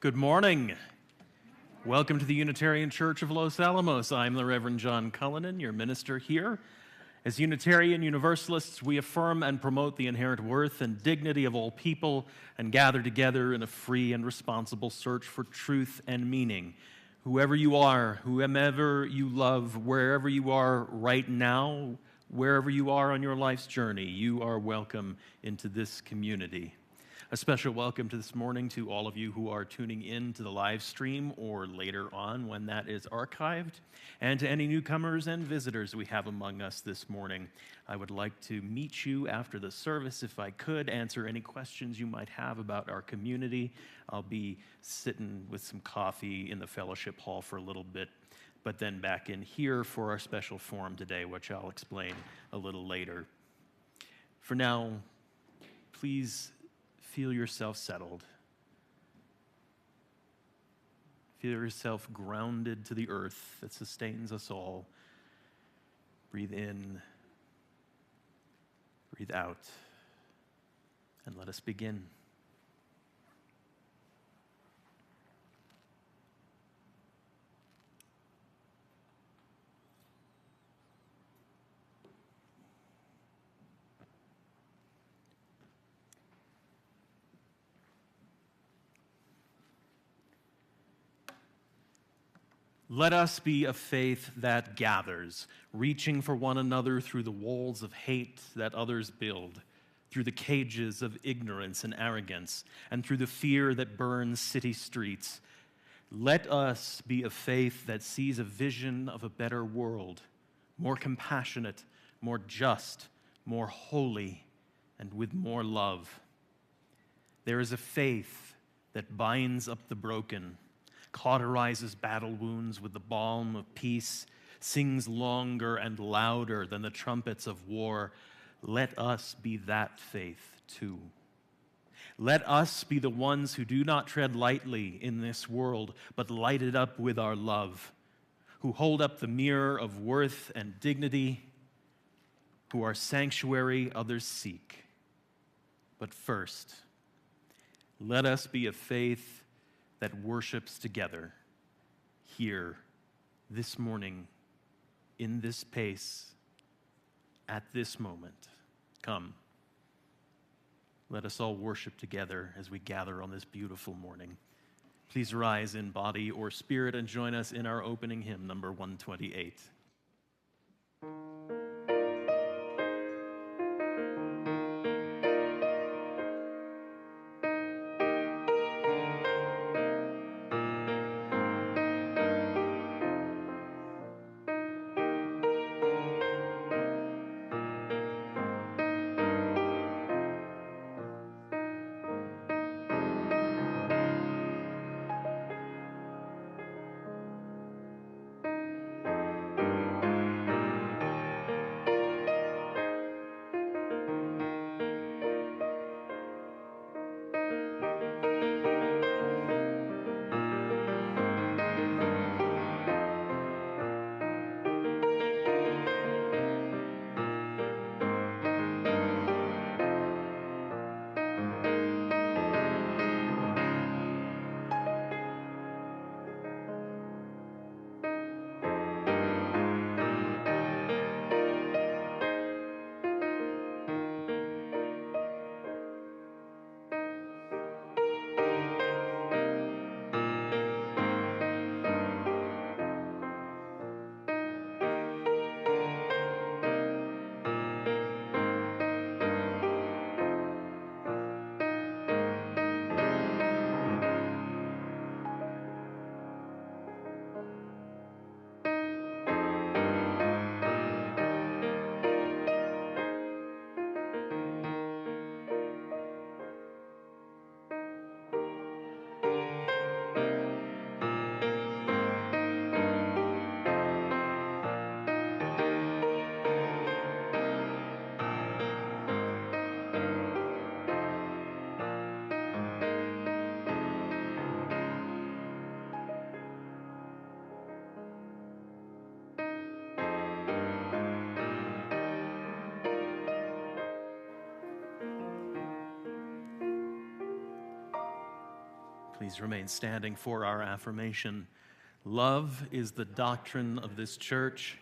Good morning. Welcome to the Unitarian Church of Los Alamos. I'm the Reverend John Cullinan, your minister here. As Unitarian Universalists, we affirm and promote the inherent worth and dignity of all people and gather together in a free and responsible search for truth and meaning. Whoever you are, whomever you love, wherever you are right now, wherever you are on your life's journey, you are welcome into this community. A special welcome to this morning to all of you who are tuning in to the live stream or later on when that is archived, and to any newcomers and visitors we have among us this morning. I would like to meet you after the service if I could, answer any questions you might have about our community. I'll be sitting with some coffee in the fellowship hall for a little bit, but then back in here for our special forum today, which I'll explain a little later. For now, please feel yourself settled. Feel yourself grounded to the earth that sustains us all. Breathe in, breathe out, and let us begin. Let us be a faith that gathers, reaching for one another through the walls of hate that others build, through the cages of ignorance and arrogance, and through the fear that burns city streets. Let us be a faith that sees a vision of a better world, more compassionate, more just, more holy, and with more love. There is a faith that binds up the broken, cauterizes battle wounds with the balm of peace, sings longer and louder than the trumpets of war. Let us be that faith too. Let us be the ones who do not tread lightly in this world, but light it up with our love, who hold up the mirror of worth and dignity, who our sanctuary others seek. But first, let us be a faith that worships together here this morning, in this pace, at this moment. Come, let us all worship together as we gather on this beautiful morning. Please rise in body or spirit and join us in our opening hymn, number 128. Please remain standing for our affirmation. Love is the doctrine of this church.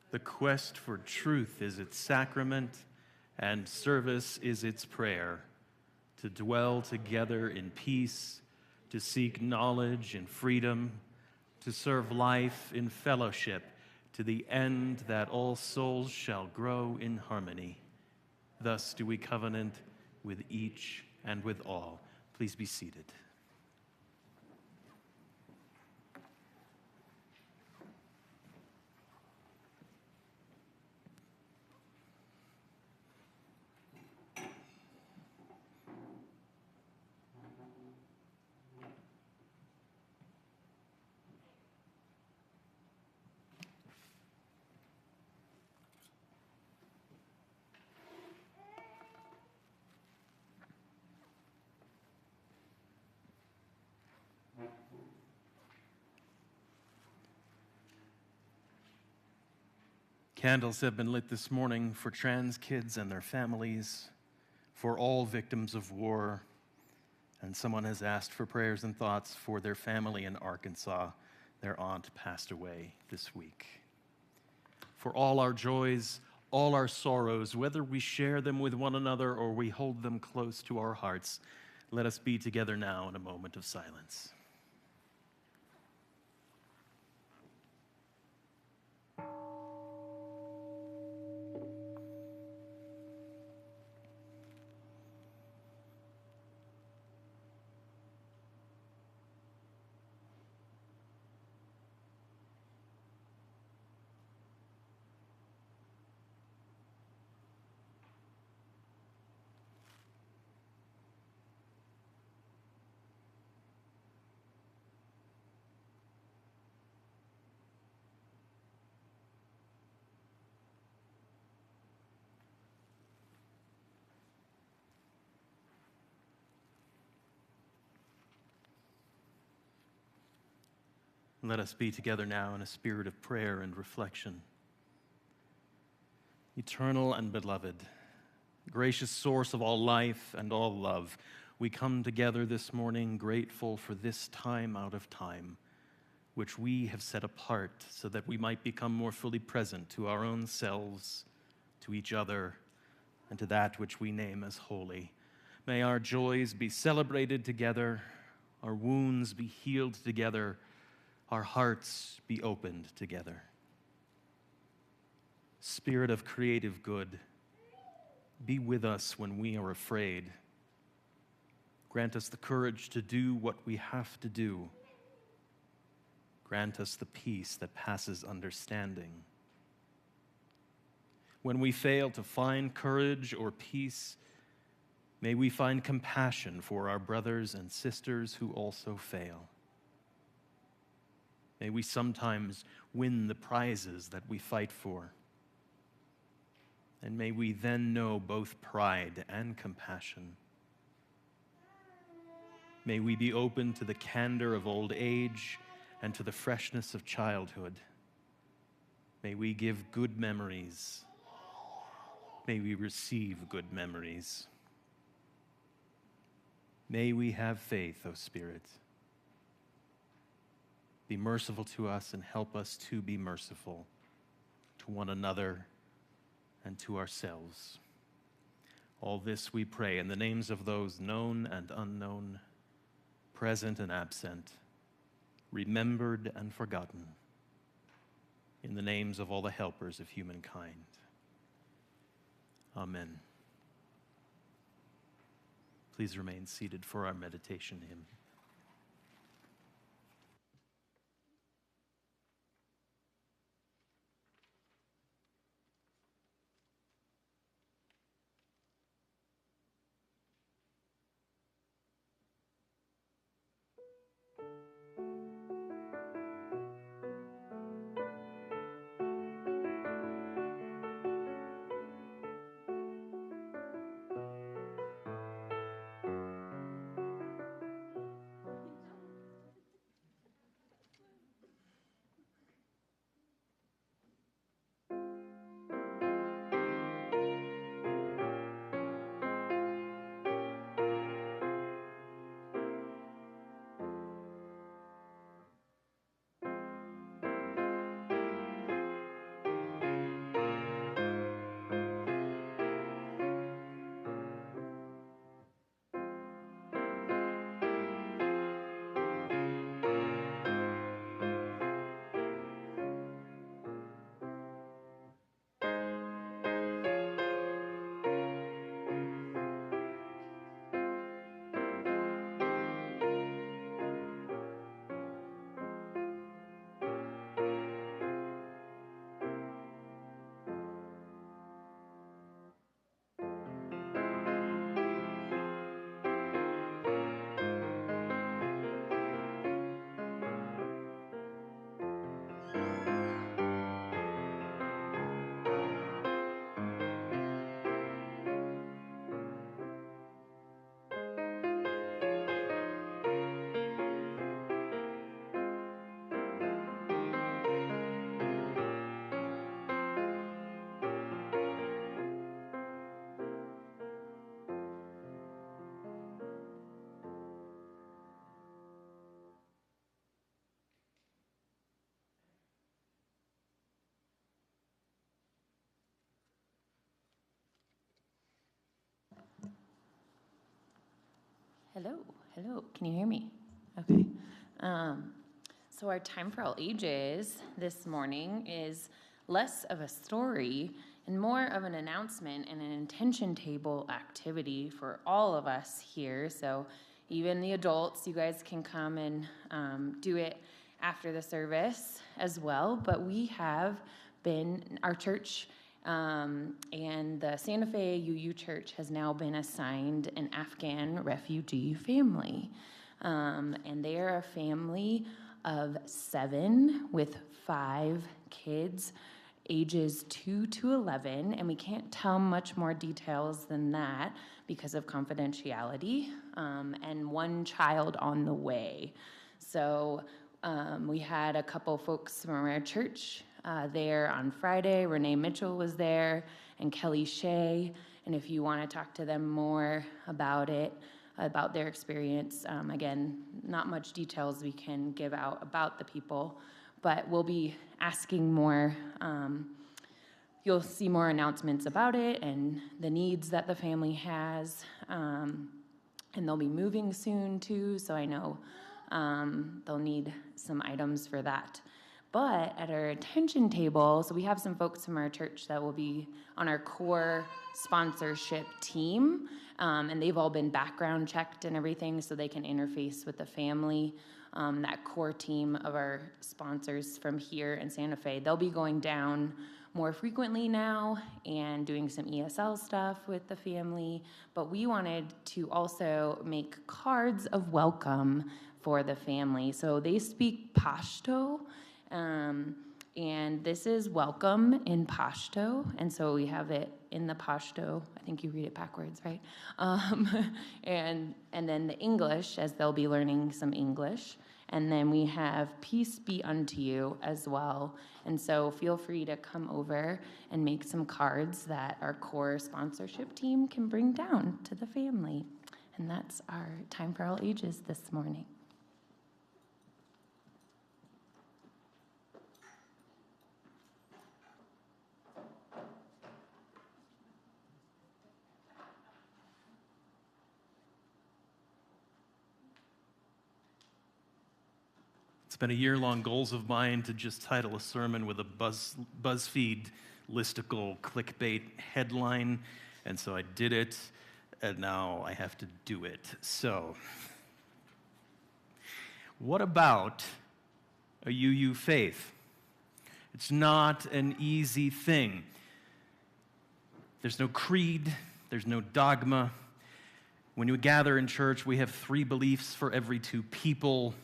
The quest for truth is its sacrament, and service is its prayer. To dwell together in peace, to seek knowledge in freedom, to serve life in fellowship, to the end that all souls shall grow in harmony. Thus do we covenant with each and with all. Please be seated. Candles have been lit this morning for trans kids and their families, for all victims of war, and someone has asked for prayers and thoughts for their family in Arkansas. Their aunt passed away this week. For all our joys, all our sorrows, whether we share them with one another or we hold them close to our hearts, let us be together now in a moment of silence. Let us be together now in a spirit of prayer and reflection. Eternal and beloved, gracious source of all life and all love, we come together this morning grateful for this time out of time, which we have set apart so that we might become more fully present to our own selves, to each other, and to that which we name as holy. May our joys be celebrated together, our wounds be healed together, our hearts be opened together. Spirit of creative good, be with us when we are afraid. Grant us the courage to do what we have to do. Grant us the peace that passes understanding. When we fail to find courage or peace, may we find compassion for our brothers and sisters who also fail. May we sometimes win the prizes that we fight for. And may we then know both pride and compassion. May we be open to the candor of old age and to the freshness of childhood. May we give good memories. May we receive good memories. May we have faith, O Spirit. Be merciful to us and help us to be merciful to one another and to ourselves. All this we pray in the names of those known and unknown, present and absent, remembered and forgotten, in the names of all the helpers of humankind. Amen. Please remain seated for our meditation hymn. Hello, can you hear me? Okay. So our time for all ages this morning is less of a story and more of an announcement and an intention table activity for all of us here. So even the adults, you guys can come and do it after the service as well. But we have been, our church and the Santa Fe UU Church has now been assigned an Afghan refugee family. And they are a family of 7 with 5 kids, ages 2 to 11, and we can't tell much more details than that because of confidentiality, and 1 child on the way. So we had a couple folks from our church there on Friday. Renae Mitchell was there, and Kelly Shea, and if you want to talk to them more about it, about their experience. Again, not much details we can give out about the people, but we'll be asking more. You'll see more announcements about it and the needs that the family has. And they'll be moving soon too, so I know they'll need some items for that. But at our attention table, so we have some folks from our church that will be on our core sponsorship team, and they've all been background checked and everything so they can interface with the family. That core team of our sponsors from here in Santa Fe, they'll be going down more frequently now and doing some ESL stuff with the family, but we wanted to also make cards of welcome for the family. So they speak Pashto, and this is welcome in Pashto, and so we have it in the Pashto. I think you read it backwards, right? And then the English, as they'll be learning some English. And then we have peace be unto you as well. And so feel free to come over and make some cards that our core sponsorship team can bring down to the family. And that's our time for all ages this morning. It's been a year-long goals of mine to just title a sermon with a BuzzFeed listicle clickbait headline, and so I did it, and now I have to do it. So, what about a UU faith? It's not an easy thing. There's no creed, there's no dogma. When you gather in church, we have 3 beliefs for every 2 people.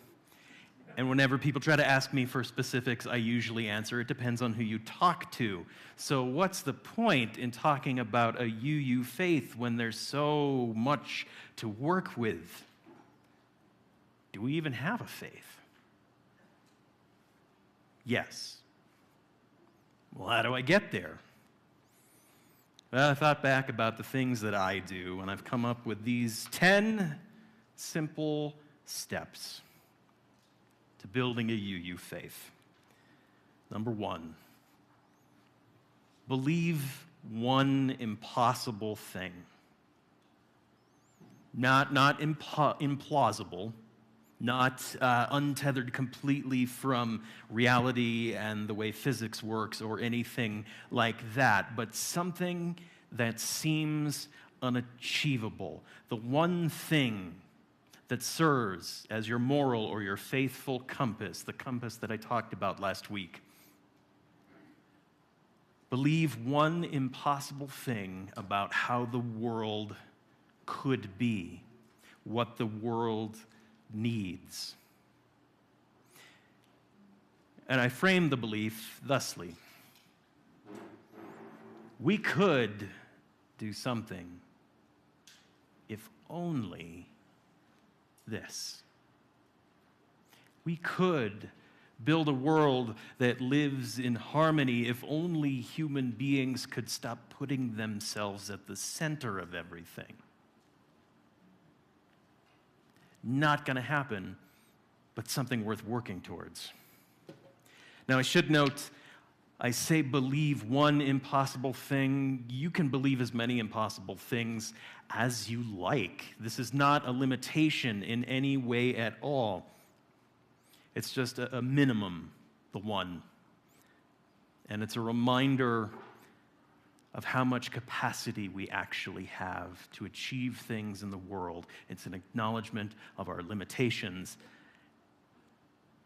And whenever people try to ask me for specifics, I usually answer, it depends on who you talk to. So what's the point in talking about a UU faith when there's so much to work with? Do we even have a faith? Yes. Well, how do I get there? Well, I thought back about the things that I do, and I've come up with these 10 simple steps to building a UU faith. Number 1, believe one impossible thing. Not implausible, not untethered completely from reality and the way physics works or anything like that, but something that seems unachievable. The one thing that serves as your moral or your faithful compass, the compass that I talked about last week. Believe one impossible thing about how the world could be, what the world needs. And I frame the belief thusly. We could do something if only this. We could build a world that lives in harmony if only human beings could stop putting themselves at the center of everything. Not going to happen, but something worth working towards. Now, I should note, I say believe one impossible thing. You can believe as many impossible things as you like. This is not a limitation in any way at all. It's just a minimum, the one. And it's a reminder of how much capacity we actually have to achieve things in the world. It's an acknowledgement of our limitations,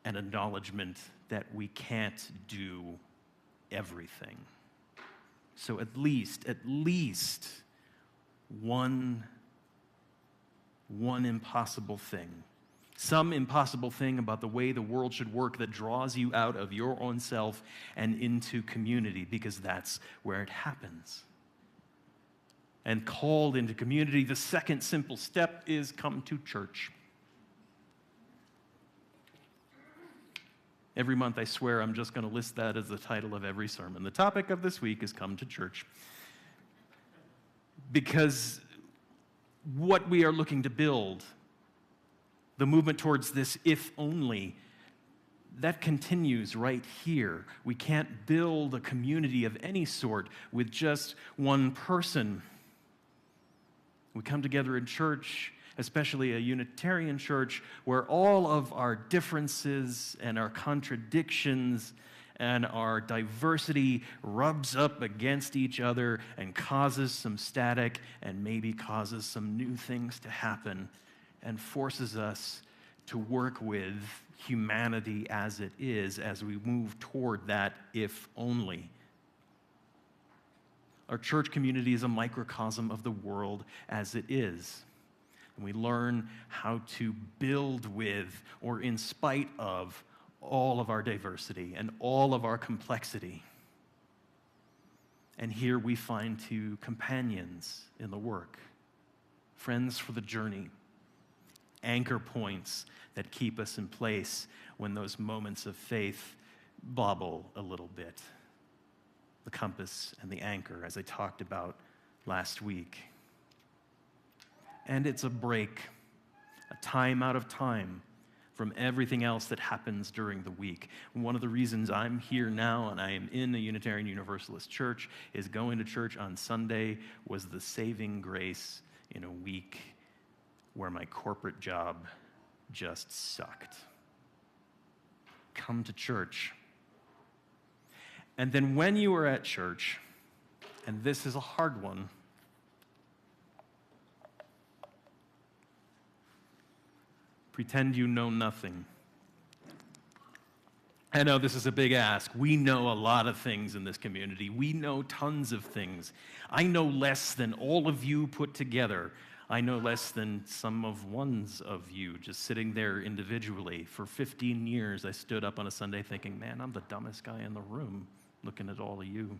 an acknowledgement that we can't do everything. So at least one impossible thing. Some impossible thing about the way the world should work that draws you out of your own self and into community, because that's where it happens. And called into community, the second simple step is come to church. Every month, I swear, I'm just going to list that as the title of every sermon. The topic of this week is come to church. Because what we are looking to build, the movement towards this if only, that continues right here. We can't build a community of any sort with just one person. We come together in church, especially a Unitarian church, where all of our differences and our contradictions and our diversity rubs up against each other and causes some static and maybe causes some new things to happen and forces us to work with humanity as it is as we move toward that if only. Our church community is a microcosm of the world as it is. And we learn how to build with, or in spite of, all of our diversity and all of our complexity. And here we find two companions in the work, friends for the journey, anchor points that keep us in place when those moments of faith bobble a little bit. The compass and the anchor, as I talked about last week. And it's a break, a time out of time from everything else that happens during the week. One of the reasons I'm here now and I am in a Unitarian Universalist church is going to church on Sunday was the saving grace in a week where my corporate job just sucked. Come to church. And then when you are at church, and this is a hard one, pretend you know nothing. I know this is a big ask. We know a lot of things in this community. We know tons of things. I know less than all of you put together. I know less than some of ones of you just sitting there individually. For 15 years, I stood up on a Sunday thinking, man, I'm the dumbest guy in the room looking at all of you.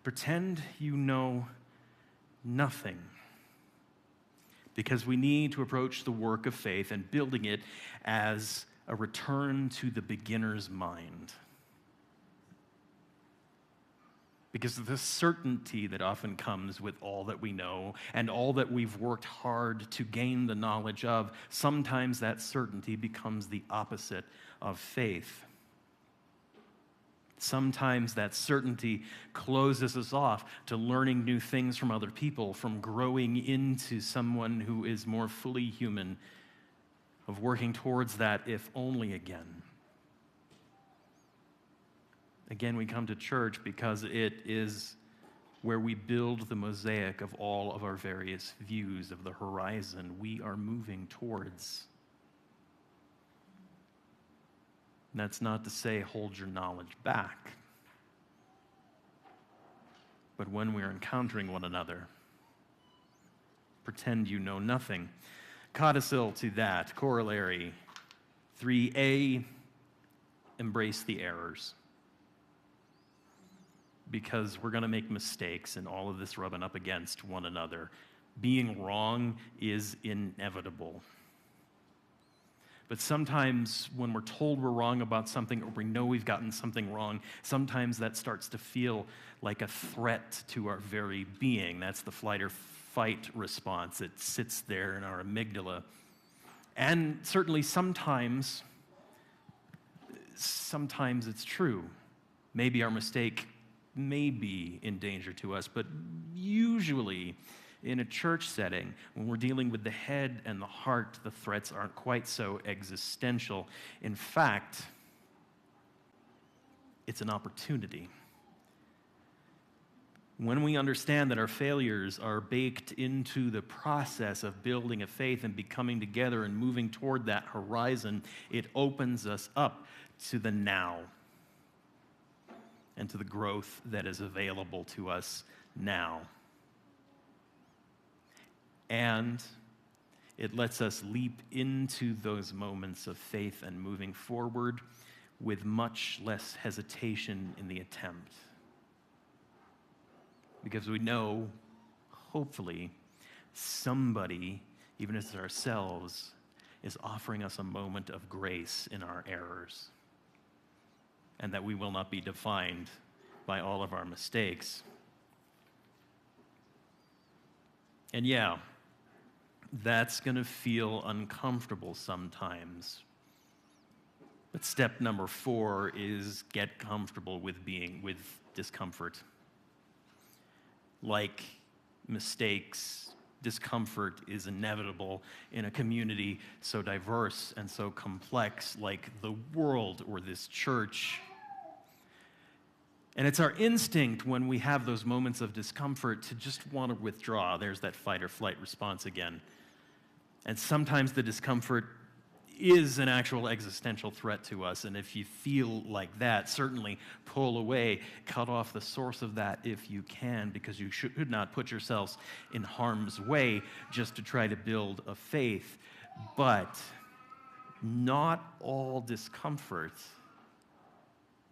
Pretend you know nothing. Because we need to approach the work of faith and building it as a return to the beginner's mind. Because of the certainty that often comes with all that we know and all that we've worked hard to gain the knowledge of, sometimes that certainty becomes the opposite of faith. Sometimes that certainty closes us off to learning new things from other people, from growing into someone who is more fully human, of working towards that if only again. Again, we come to church because it is where we build the mosaic of all of our various views of the horizon we are moving towards. That's not to say hold your knowledge back. But when we are encountering one another, pretend you know nothing. Codicil to that, corollary 3a, embrace the errors. Because we're going to make mistakes in all of this rubbing up against one another. Being wrong is inevitable. But sometimes when we're told we're wrong about something or we know we've gotten something wrong, sometimes that starts to feel like a threat to our very being. That's the flight or fight response. It sits there in our amygdala. And certainly sometimes it's true. Maybe our mistake may be in danger to us, but usually in a church setting, when we're dealing with the head and the heart, the threats aren't quite so existential. In fact, it's an opportunity. When we understand that our failures are baked into the process of building a faith and becoming together and moving toward that horizon, it opens us up to the now and to the growth that is available to us now. And it lets us leap into those moments of faith and moving forward with much less hesitation in the attempt. Because we know, hopefully, somebody, even as ourselves, is offering us a moment of grace in our errors, and that we will not be defined by all of our mistakes. And yeah, that's going to feel uncomfortable sometimes. But step number 4 is get comfortable with being with discomfort. Like mistakes, discomfort is inevitable in a community so diverse and so complex like the world or this church. And it's our instinct when we have those moments of discomfort to just want to withdraw. There's that fight or flight response again. And sometimes the discomfort is an actual existential threat to us. And if you feel like that, certainly pull away, cut off the source of that if you can, because you should not put yourselves in harm's way just to try to build a faith. But not all discomfort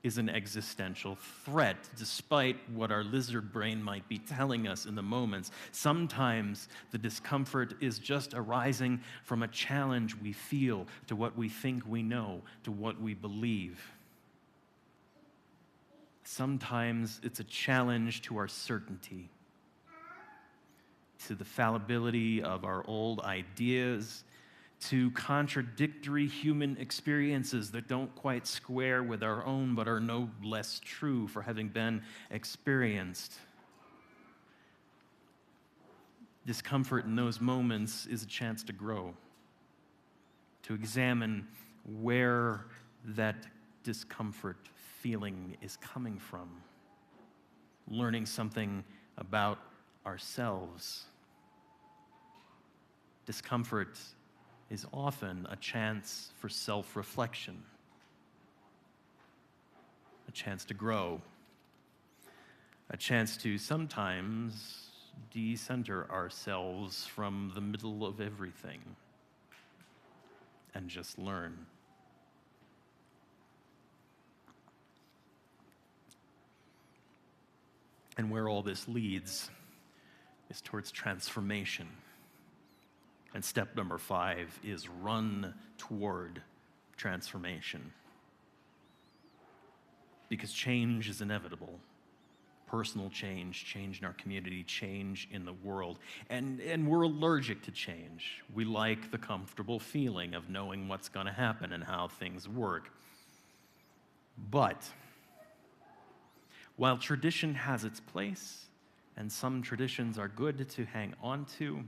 is an existential threat, despite what our lizard brain might be telling us in the moments. Sometimes the discomfort is just arising from a challenge we feel to what we think we know, to what we believe. Sometimes it's a challenge to our certainty, to the fallibility of our old ideas, to contradictory human experiences that don't quite square with our own but are no less true for having been experienced. Discomfort in those moments is a chance to grow, to examine where that discomfort feeling is coming from, learning something about ourselves. Discomfort is often a chance for self-reflection, a chance to grow, a chance to sometimes decenter ourselves from the middle of everything and just learn. And where all this leads is towards transformation. And step number 5 is run toward transformation. Because change is inevitable. Personal change, change in our community, change in the world. And we're allergic to change. We like the comfortable feeling of knowing what's going to happen and how things work. But while tradition has its place, and some traditions are good to hang on to,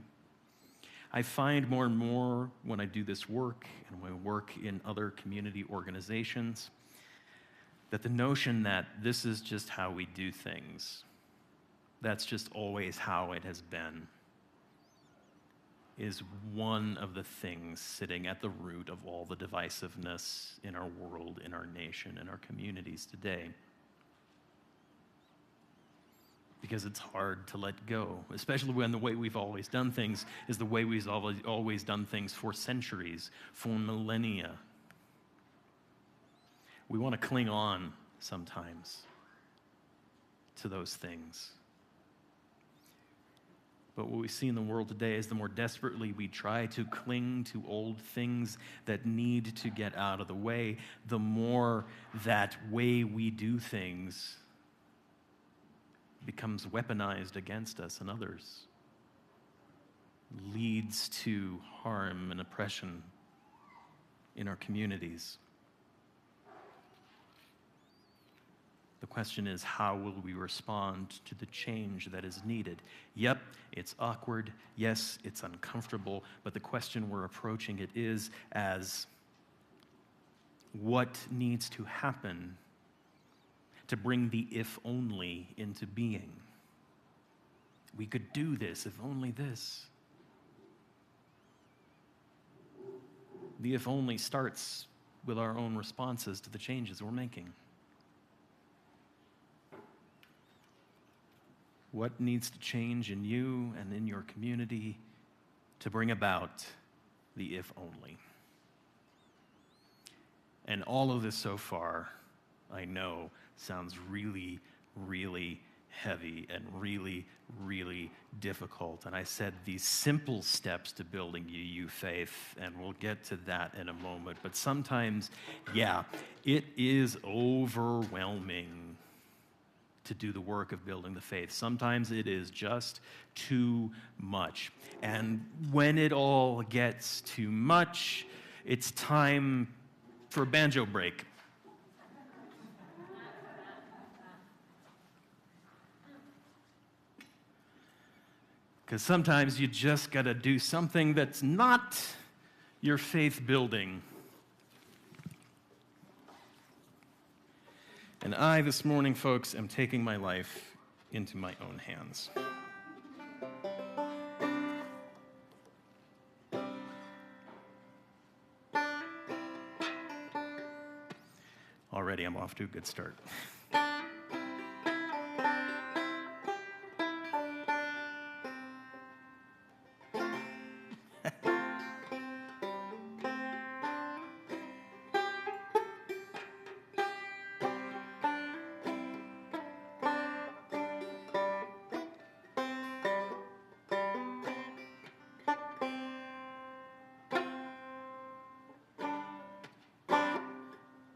I find more and more when I do this work and when I work in other community organizations that the notion that this is just how we do things, that's just always how it has been, is one of the things sitting at the root of all the divisiveness in our world, in our nation, in our communities today. Because it's hard to let go, especially when the way we've always done things is the way we've always done things for centuries, for millennia. We want to cling on sometimes to those things. But what we see in the world today is the more desperately we try to cling to old things that need to get out of the way, the more that way we do things becomes weaponized against us and others, leads to harm and oppression in our communities. The question is, how will we respond to the change that is needed? Yep, it's awkward. Yes, it's uncomfortable. But the question we're approaching it is as, what needs to happen to bring the if only into being? We could do this if only this. The if only starts with our own responses to the changes we're making. What needs to change in you and in your community to bring about the if only? And all of this so far, I know, sounds really, really heavy and really, really difficult. And I said these simple steps to building UU faith, and we'll get to that in a moment. But sometimes, yeah, it is overwhelming to do the work of building the faith. Sometimes it is just too much. And when it all gets too much, it's time for a banjo break. Because sometimes you just got to do something that's not your faith building. And I, this morning, folks, am taking my life into my own hands. Already I'm off to a good start.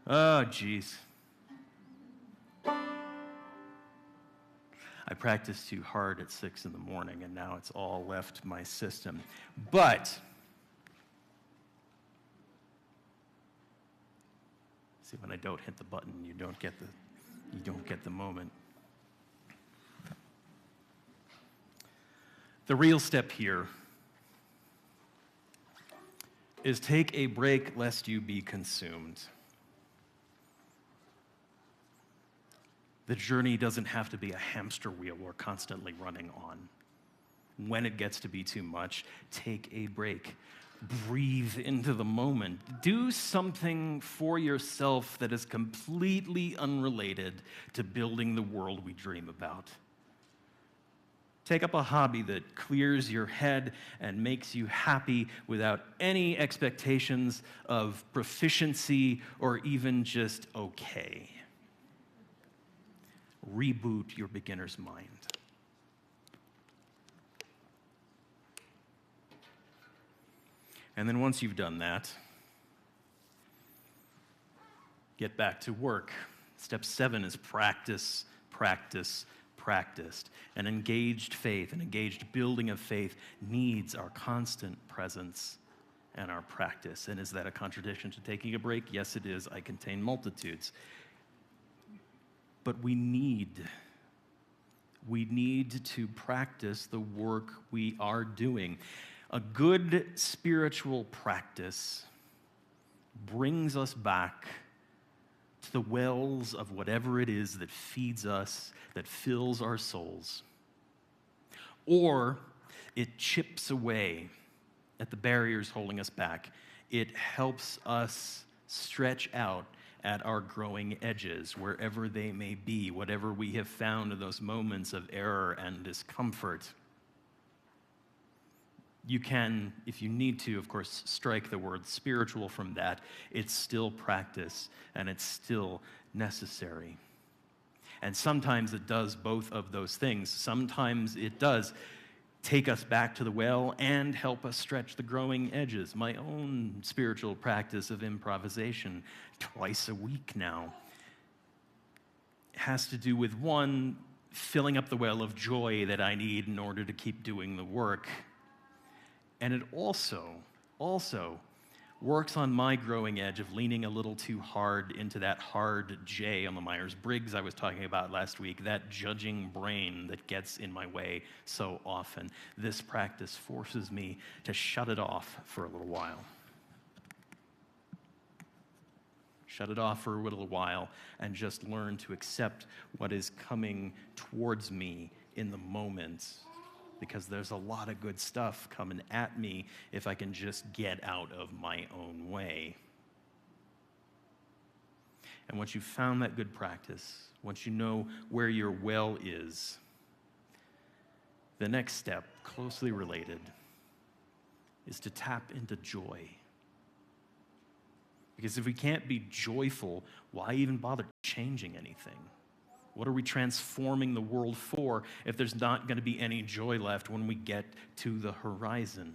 Oh, geez. I practiced too hard at 6 in the morning, and now it's all left my system. But, see, when I don't hit the button, you don't get the moment. The real step here is take a break lest you be consumed. The journey doesn't have to be a hamster wheel we're constantly running on. When it gets to be too much, take a break. Breathe into the moment. Do something for yourself that is completely unrelated to building the world we dream about. Take up a hobby that clears your head and makes you happy without any expectations of proficiency or even just okay. Reboot your beginner's mind. And then once you've done that, get back to work. Step 7 is practice, practice, practiced. An engaged faith, an engaged building of faith needs our constant presence and our practice. And is that a contradiction to taking a break? Yes, it is. I contain multitudes. But we need to practice the work we are doing. A good spiritual practice brings us back to the wells of whatever it is that feeds us, that fills our souls. Or it chips away at the barriers holding us back. It helps us stretch out at our growing edges, wherever they may be, whatever we have found in those moments of error and discomfort. You can, if you need to, of course, strike the word spiritual from that. It's still practice, and it's still necessary. And sometimes it does both of those things. Sometimes it does take us back to the well and help us stretch the growing edges. My own spiritual practice of improvisation, twice a week now, has to do with, one, filling up the well of joy that I need in order to keep doing the work. And it also works on my growing edge of leaning a little too hard into that hard J on the Myers-Briggs I was talking about last week, that judging brain that gets in my way so often. This practice forces me to shut it off for a little while. Shut it off for a little while and just learn to accept what is coming towards me in the moment, because there's a lot of good stuff coming at me if I can just get out of my own way. And once you've found that good practice, once you know where your well is, the next step, closely related, is to tap into joy. Because if we can't be joyful, why even bother changing anything? What are we transforming the world for if there's not going to be any joy left when we get to the horizon?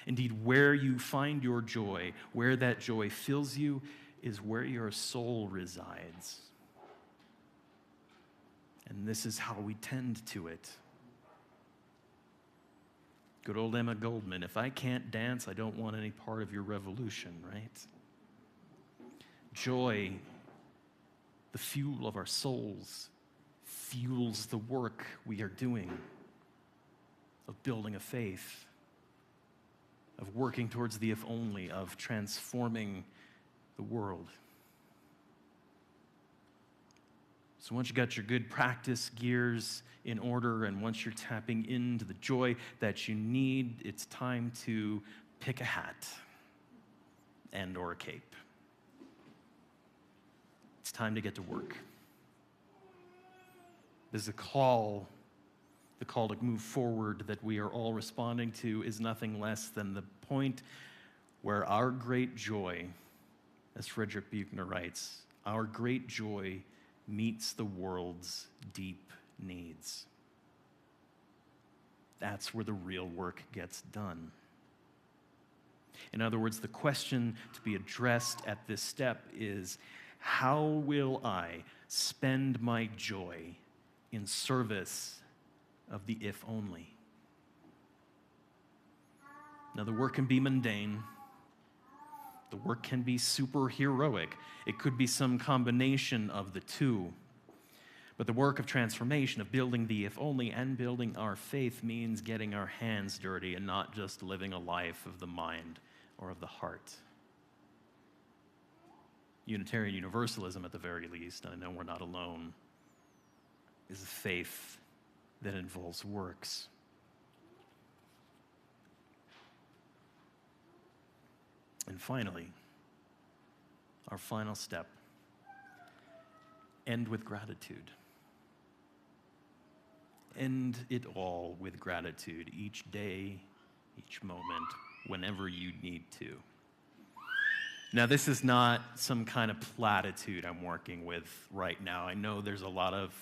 Indeed, where you find your joy, where that joy fills you, is where your soul resides. And this is how we tend to it. Good old Emma Goldman, if I can't dance, I don't want any part of your revolution, right? Joy, the fuel of our souls, fuels the work we are doing of building a faith, of working towards the if only, of transforming the world. So once you got your good practice gears in order, and once you're tapping into the joy that you need, it's time to pick a hat and or a cape. It's time to get to work. There's a call, the call to move forward that we are all responding to is nothing less than the point where our great joy, as Frederick Buechner writes, our great joy meets the world's deep needs. That's where the real work gets done. In other words, the question to be addressed at this step is, how will I spend my joy in service of the if only? Now, the work can be mundane. The work can be superheroic. It could be some combination of the two. But the work of transformation, of building the if only and building our faith, means getting our hands dirty and not just living a life of the mind or of the heart. Unitarian Universalism, at the very least, and I know we're not alone, is a faith that involves works. And finally, our final step, end with gratitude. End it all with gratitude, each day, each moment, whenever you need to. Now, this is not some kind of platitude I'm working with right now. I know there's a lot of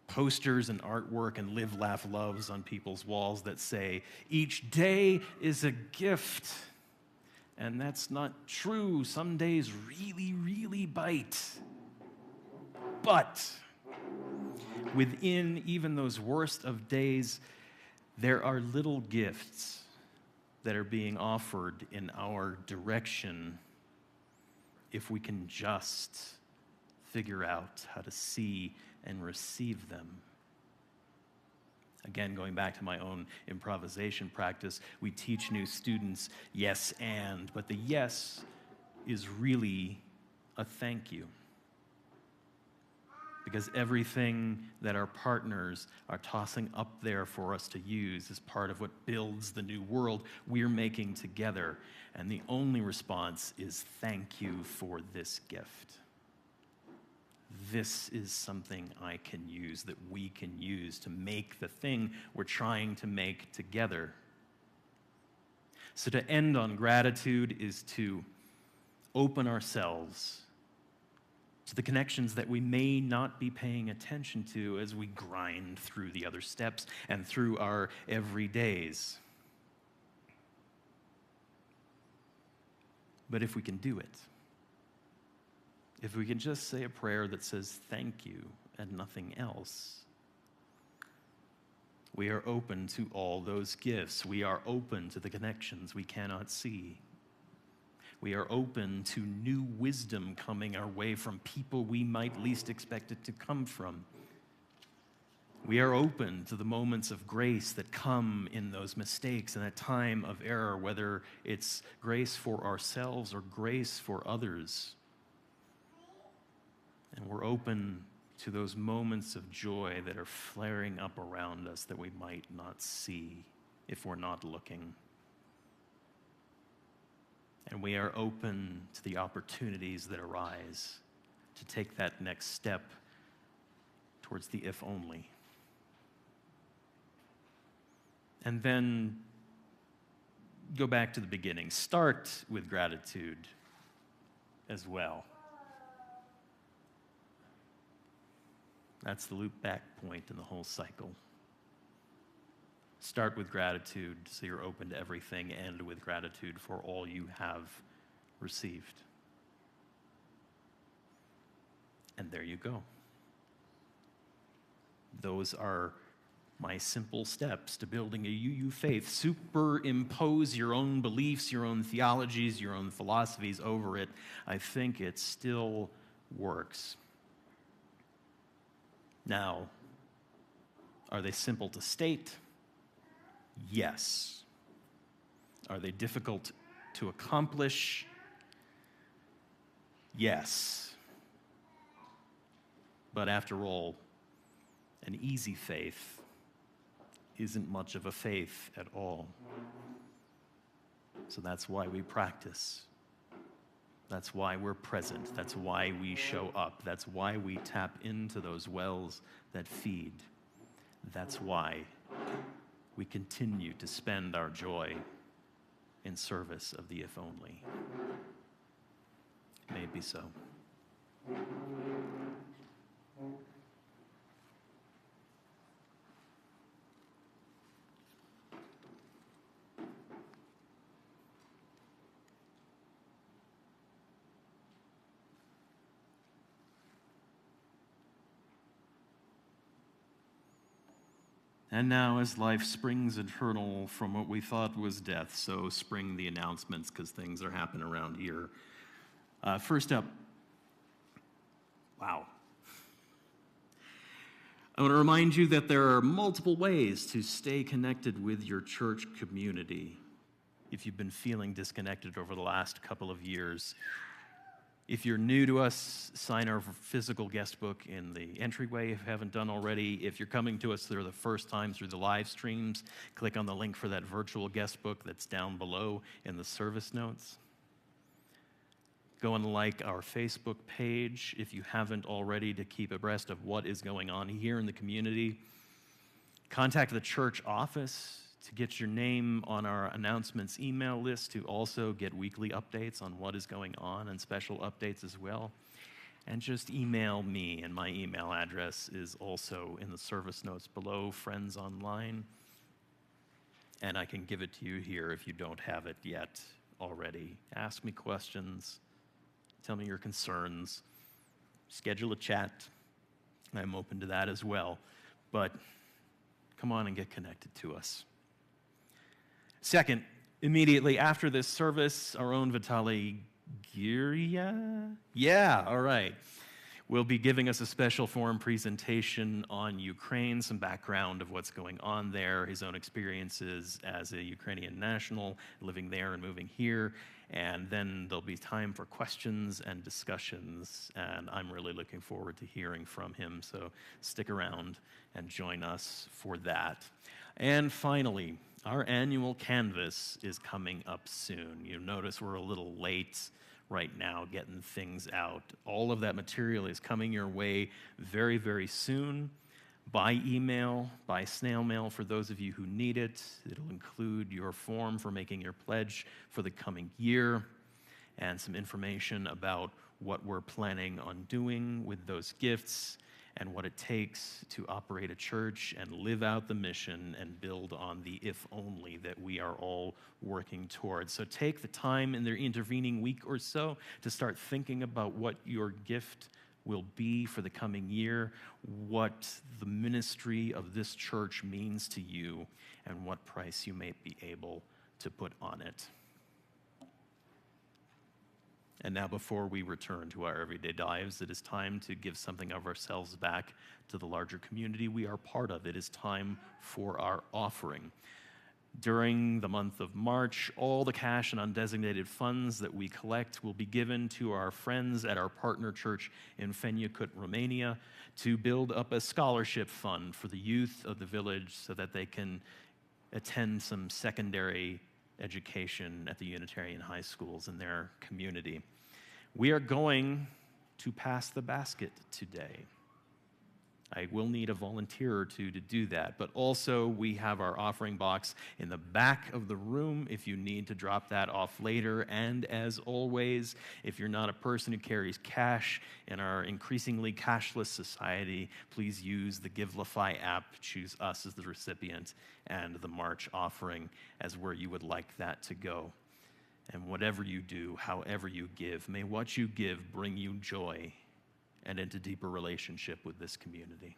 posters and artwork and live, laugh, loves on people's walls that say, each day is a gift. And that's not true. Some days really, really bite. But within even those worst of days, there are little gifts that are being offered in our direction if we can just figure out how to see and receive them. Again, going back to my own improvisation practice, we teach new students yes and, but the yes is really a thank you. Because everything that our partners are tossing up there for us to use is part of what builds the new world we're making together. And the only response is thank you for this gift. This is something I can use, that we can use to make the thing we're trying to make together. So to end on gratitude is to open ourselves to the connections that we may not be paying attention to as we grind through the other steps and through our everydays. But if we can do it, if we can just say a prayer that says thank you and nothing else, We are open to all those gifts. We are open to the connections we cannot see. We are open to new wisdom coming our way from people we might least expect it to come from. We are open to the moments of grace that come in those mistakes and that time of error, whether it's grace for ourselves or grace for others. And we're open to those moments of joy that are flaring up around us that we might not see if we're not looking. And we are open to the opportunities that arise to take that next step towards the if only. And then go back to the beginning. Start with gratitude as well. That's the loop back point in the whole cycle. Start with gratitude so you're open to everything, and with gratitude for all you have received. And there you go. Those are my simple steps to building a UU faith. Superimpose your own beliefs, your own theologies, your own philosophies over it. I think it still works. Now, are they simple to state? Yes. Are they difficult to accomplish? Yes. But after all, an easy faith isn't much of a faith at all. So that's why we practice. That's why we're present. That's why we show up. That's why we tap into those wells that feed. That's why we continue to spend our joy in service of the if only. May it be so. And now, as life springs eternal from what we thought was death, so spring the announcements, because things are happening around here. First up, wow. I want to remind you that there are multiple ways to stay connected with your church community if you've been feeling disconnected over the last couple of years. If you're new to us, sign our physical guest book in the entryway if you haven't done already. If you're coming to us for the first time through the live streams, click on the link for that virtual guest book that's down below in the service notes. Go and like our Facebook page if you haven't already to keep abreast of what is going on here in the community. Contact the church office to get your name on our announcements email list, to also get weekly updates on what is going on and special updates as well. And just email me, and my email address is also in the service notes below, Friends Online. And I can give it to you here if you don't have it yet already. Ask me questions, tell me your concerns, schedule a chat. I'm open to that as well. But come on and get connected to us. Second, immediately after this service, our own Vitaly Giria? Yeah, all right. Will be giving us a special forum presentation on Ukraine, some background of what's going on there, his own experiences as a Ukrainian national, living there and moving here. And then there'll be time for questions and discussions, and I'm really looking forward to hearing from him. So stick around and join us for that. And finally, our annual canvas is coming up soon. You'll notice we're a little late right now getting things out. All of that material is coming your way very, very soon, by email, by snail mail for those of you who need it. It'll include your form for making your pledge for the coming year and some information about what we're planning on doing with those gifts and what it takes to operate a church and live out the mission and build on the if only that we are all working towards. So take the time in the intervening week or so to start thinking about what your gift will be for the coming year, what the ministry of this church means to you, and what price you may be able to put on it. And now, before we return to our everyday lives, it is time to give something of ourselves back to the larger community we are part of. It is time for our offering. During the month of March, all the cash and undesignated funds that we collect will be given to our friends at our partner church in Fenyokut, Romania, to build up a scholarship fund for the youth of the village so that they can attend some secondary education at the Unitarian high schools in their community. We are going to pass the basket today. I will need a volunteer or two to do that, but also we have our offering box in the back of the room if you need to drop that off later. And as always, if you're not a person who carries cash in our increasingly cashless society, please use the Givelify app, choose us as the recipient, and the March offering as where you would like that to go. And whatever you do, however you give, may what you give bring you joy and into deeper relationship with this community.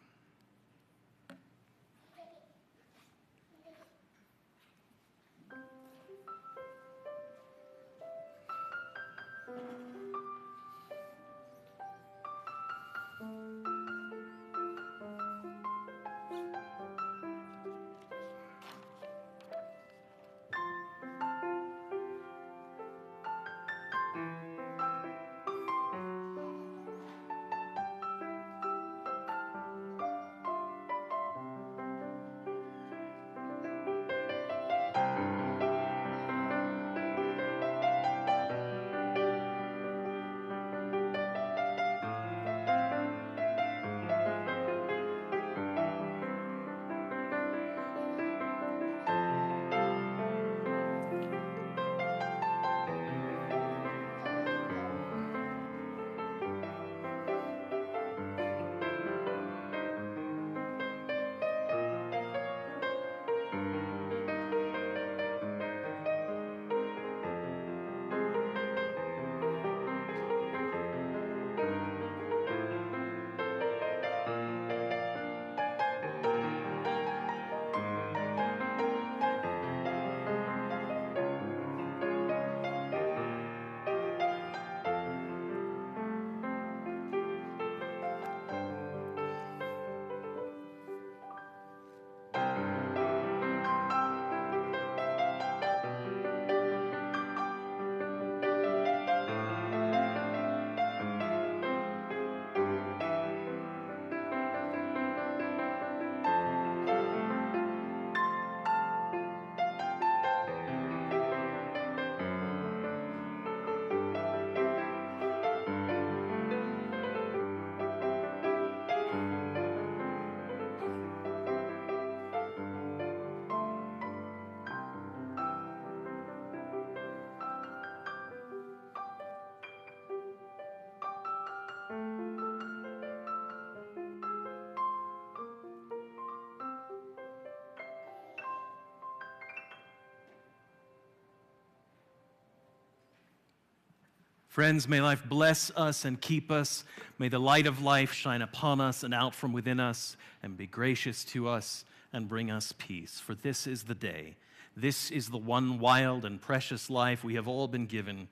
Friends, may life bless us and keep us. May the light of life shine upon us and out from within us and be gracious to us and bring us peace. For this is the day. This is the one wild and precious life we have all been given.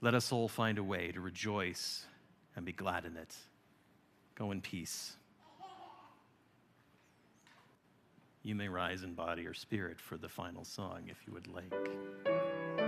Let us all find a way to rejoice and be glad in it. Go in peace. You may rise in body or spirit for the final song if you would like.